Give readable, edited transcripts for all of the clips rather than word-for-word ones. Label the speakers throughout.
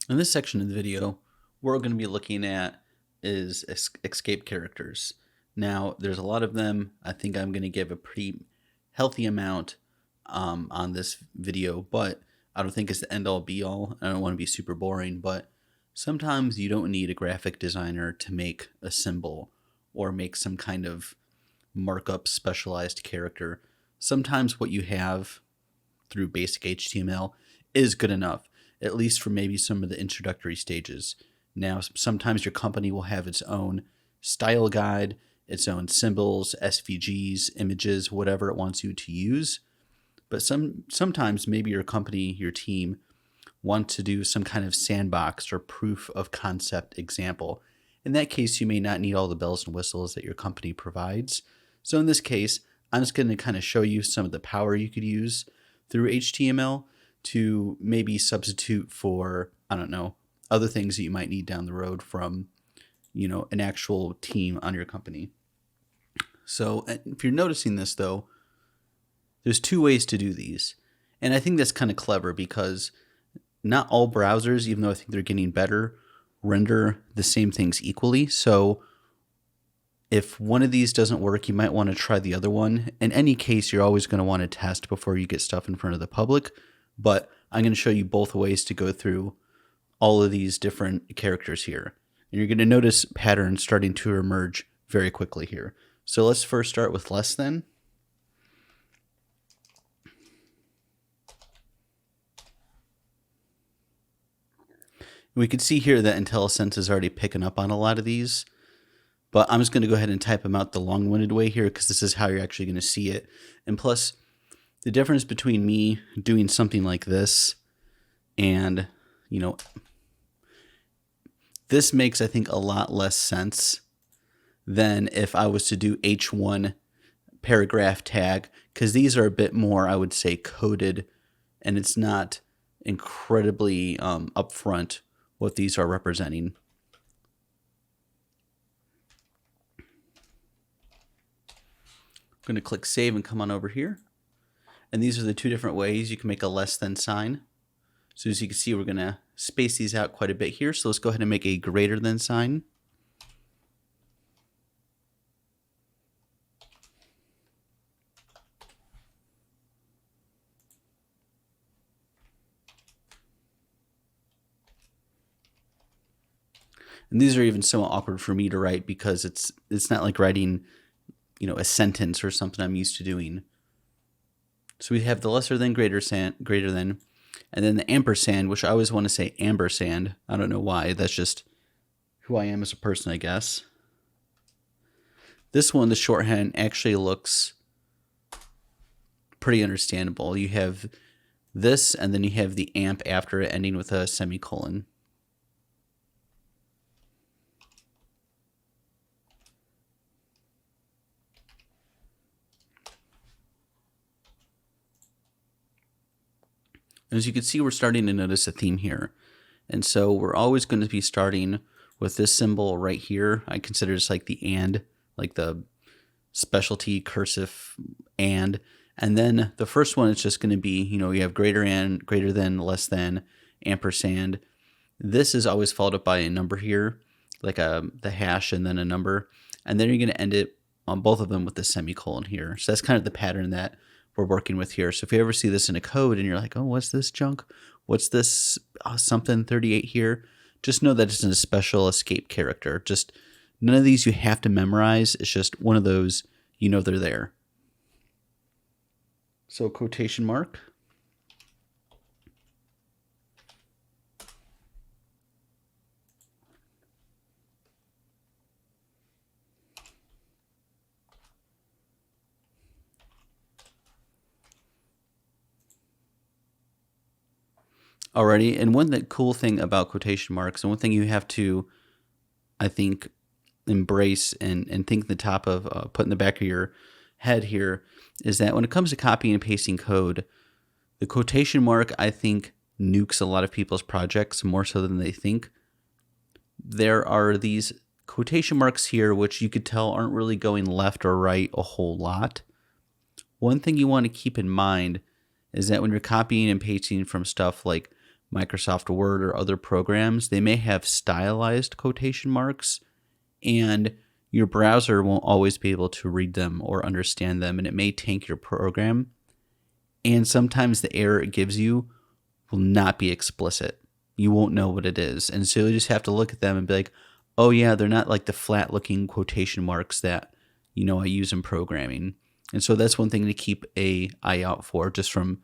Speaker 1: In this section of the video, what we're going to be looking at is escape characters. Now, there's a lot of them. I think I'm going to give a pretty healthy amount on this video, but I don't think it's the end-all be-all. I don't want to be super boring, but sometimes you don't need a graphic designer to make a symbol or make some kind of markup specialized character. Sometimes what you have through basic HTML is good enough, at least for maybe some of the introductory stages. Now, sometimes your company will have its own style guide, its own symbols, SVGs, images, whatever it wants you to use. But sometimes maybe your company, your team, want to do some kind of sandbox or proof of concept example. In that case, you may not need all the bells and whistles that your company provides. So in this case, I'm just going to kind of show you some of the power you could use through HTML to maybe substitute for, I don't know, other things that you might need down the road from, an actual team on your company. So if you're noticing this though, there's two ways to do these. And I think that's kind of clever because not all browsers, even though I think they're getting better, render the same things equally. So if one of these doesn't work, you might want to try the other one. In any case, you're always going to want to test before you get stuff in front of the public. But I'm going to show you both ways to go through all of these different characters here. And you're going to notice patterns starting to emerge very quickly here. So let's first start with less than. We can see here that IntelliSense is already picking up on a lot of these, but I'm just going to go ahead and type them out the long-winded way here because this is how you're actually going to see it. And plus, the difference between me doing something like this and, this makes, I think, a lot less sense than if I was to do H1 paragraph tag, because these are a bit more, I would say, coded, and it's not incredibly upfront what these are representing. I'm going to click save and come on over here. And these are the two different ways you can make a less than sign. So as you can see, we're going to space these out quite a bit here. So let's go ahead and make a greater than sign. And these are even somewhat awkward for me to write because it's not like writing, a sentence or something I'm used to doing. So we have the lesser than, greater than, and then the ampersand, which I always want to say ampersand. I don't know why. That's just who I am as a person, I guess. This one, the shorthand, actually looks pretty understandable. You have this, and then you have the amp after it, ending with a semicolon. As you can see, we're starting to notice a theme here. And so we're always going to be starting with this symbol right here. I consider this like the and, like the specialty cursive and. And then the first one is just going to be, you have greater than, less than, ampersand. This is always followed up by a number here, like the hash and then a number. And then you're going to end it on both of them with the semicolon here. So that's kind of the pattern that we're working with here. So if you ever see this in a code and you're like, oh, what's this junk? What's this something 38 here? Just know that it's a special escape character. Just none of these you have to memorize. It's just one of those, they're there. So quotation mark. Alrighty, and cool thing about quotation marks, and one thing you have to, I think, embrace and think the top of, put in the back of your head here, is that when it comes to copying and pasting code, the quotation mark, I think, nukes a lot of people's projects more so than they think. There are these quotation marks here, which you could tell aren't really going left or right a whole lot. One thing you want to keep in mind is that when you're copying and pasting from stuff like Microsoft Word or other programs, they may have stylized quotation marks, and your browser won't always be able to read them or understand them, and it may tank your program. And sometimes the error it gives you will not be explicit. You won't know what it is. And so you just have to look at them and be like, oh yeah, they're not like the flat looking quotation marks that, I use in programming. And so that's one thing to keep an eye out for, just from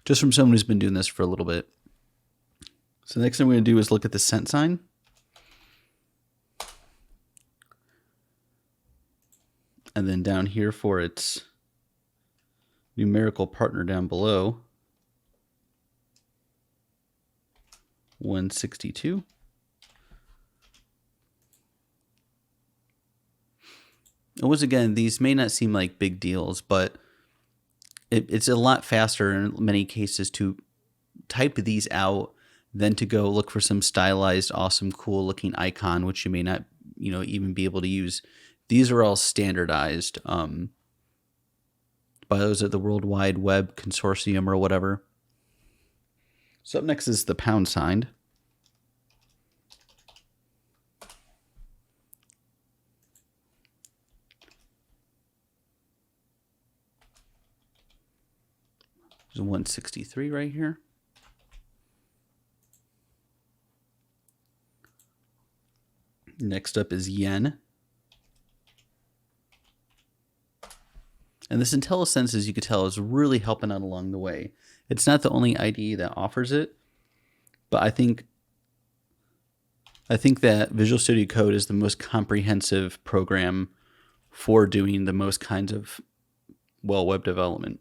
Speaker 1: someone who's been doing this for a little bit. So the next thing we're going to do is look at the cent sign. And then down here for its numerical partner down below, 162. And once again, these may not seem like big deals, but it's a lot faster in many cases to type these out than to go look for some stylized, awesome, cool looking icon, which you may not, even be able to use. These are all standardized by those at the World Wide Web Consortium or whatever. So up next is the pound sign. There's 163 right here. Next up is yen. And this IntelliSense, as you could tell, is really helping out along the way. It's not the only IDE that offers it, but I think that Visual Studio Code is the most comprehensive program for doing the most kinds of, web development.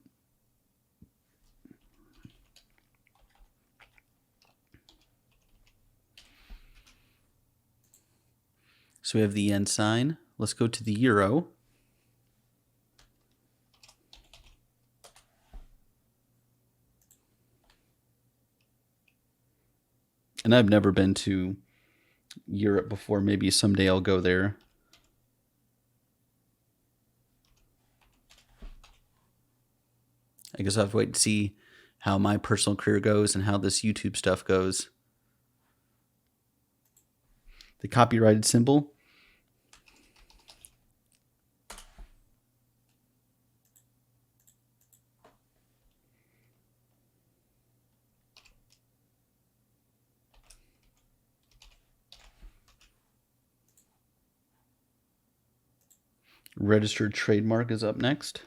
Speaker 1: So we have the yen sign. Let's go to the euro. And I've never been to Europe before. Maybe someday I'll go there. I guess I'll have to wait and see how my personal career goes and how this YouTube stuff goes. The copyrighted symbol. Registered trademark is up next.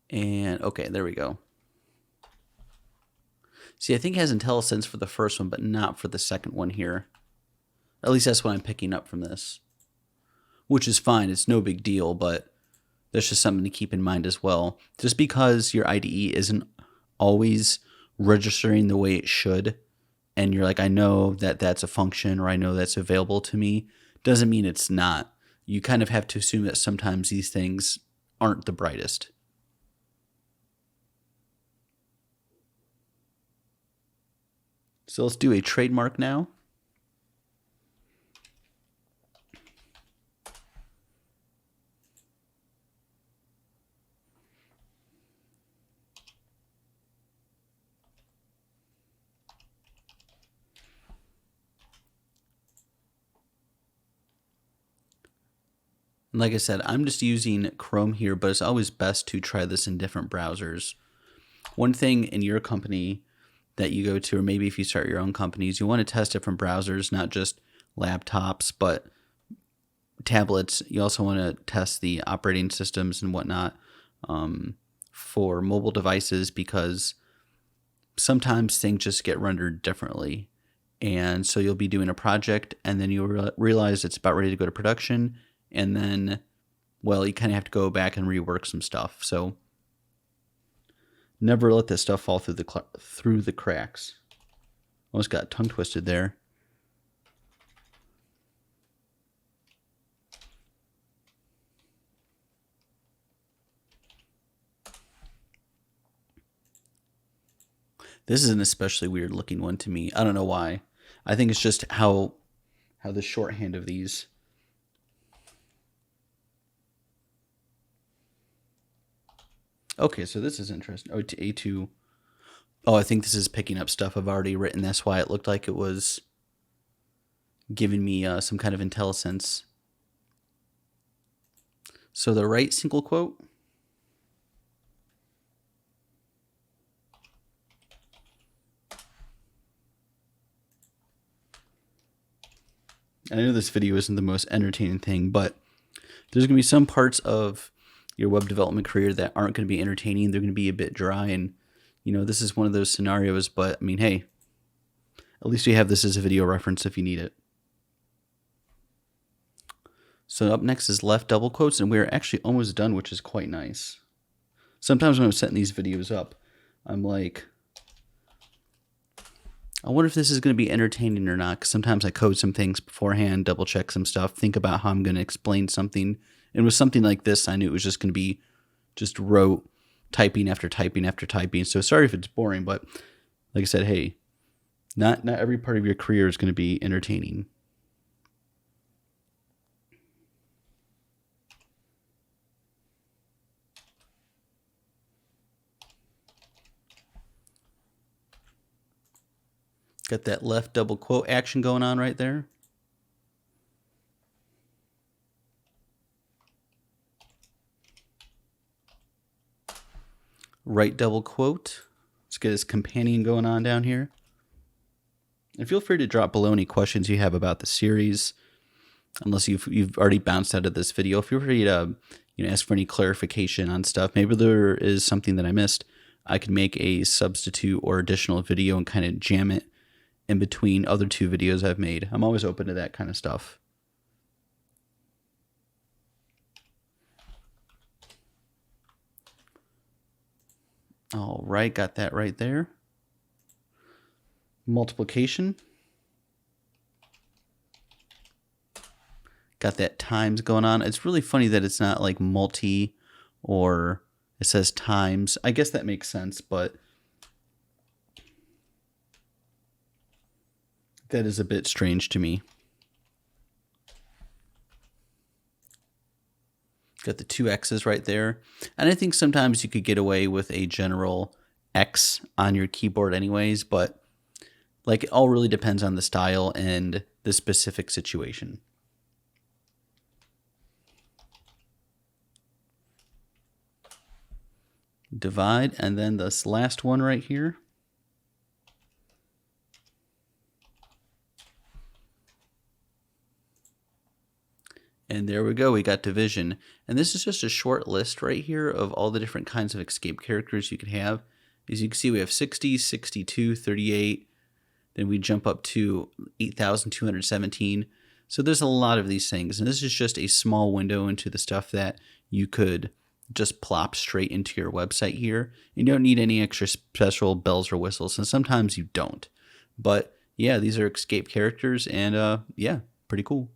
Speaker 1: And okay, there we go. See, I think it has IntelliSense for the first one, but not for the second one here. At least that's what I'm picking up from this. Which is fine, it's no big deal, but that's just something to keep in mind as well. Just because your IDE isn't always registering the way it should, and you're like, I know that that's a function, or I know that's available to me, doesn't mean it's not. You kind of have to assume that sometimes these things aren't the brightest. So let's do a trademark now. And like I said, I'm just using Chrome here, but it's always best to try this in different browsers. One thing in your company that you go to, or maybe if you start your own companies, you want to test different browsers, not just laptops, but tablets. You also want to test the operating systems and whatnot for mobile devices, because sometimes things just get rendered differently. And so you'll be doing a project and then you'll realize it's about ready to go to production. And then, you kind of have to go back and rework some stuff. So never let this stuff fall through the cracks. Almost got tongue twisted there. This is an especially weird looking one to me. I don't know why. I think it's just how the shorthand of these. Okay, so this is interesting. Oh, to A2. Oh, I think this is picking up stuff I've already written. That's why it looked like it was giving me some kind of IntelliSense. So the right single quote. I know this video isn't the most entertaining thing, but there's going to be some parts of your web development career that aren't going to be entertaining. They're going to be a bit dry, and this is one of those scenarios, but I mean, hey, at least we have this as a video reference if you need it. So up next is left double quotes, and we're actually almost done, which is quite nice. Sometimes when I'm setting these videos up, I'm like, I wonder if this is going to be entertaining or not, because sometimes I code some things beforehand, double check some stuff, think about how I'm going to explain something. And with something like this, I knew it was just going to be just rote typing after typing after typing. So sorry if it's boring, but like I said, hey, not every part of your career is going to be entertaining. Got that left double quote action going on right there. Right double quote. Let's get his companion going on down here. And feel free to drop below any questions you have about the series. Unless you've already bounced out of this video, feel free to ask for any clarification on stuff. Maybe there is something that I missed. I could make a substitute or additional video and kind of jam it in between other two videos I've made. I'm always open to that kind of stuff. All right, got that right there. Multiplication. Got that times going on. It's really funny that it's not like multi or it says times. I guess that makes sense, but that is a bit strange to me. Got the two X's right there. And I think sometimes you could get away with a general X on your keyboard anyways, but like it all really depends on the style and the specific situation. Divide, and then this last one right here. And there we go, we got division. And this is just a short list right here of all the different kinds of escape characters you could have. As you can see, we have 60, 62, 38, then we jump up to 8,217. So there's a lot of these things, and this is just a small window into the stuff that you could just plop straight into your website here. You don't need any extra special bells or whistles, and sometimes you don't. But yeah, these are escape characters, and yeah, pretty cool.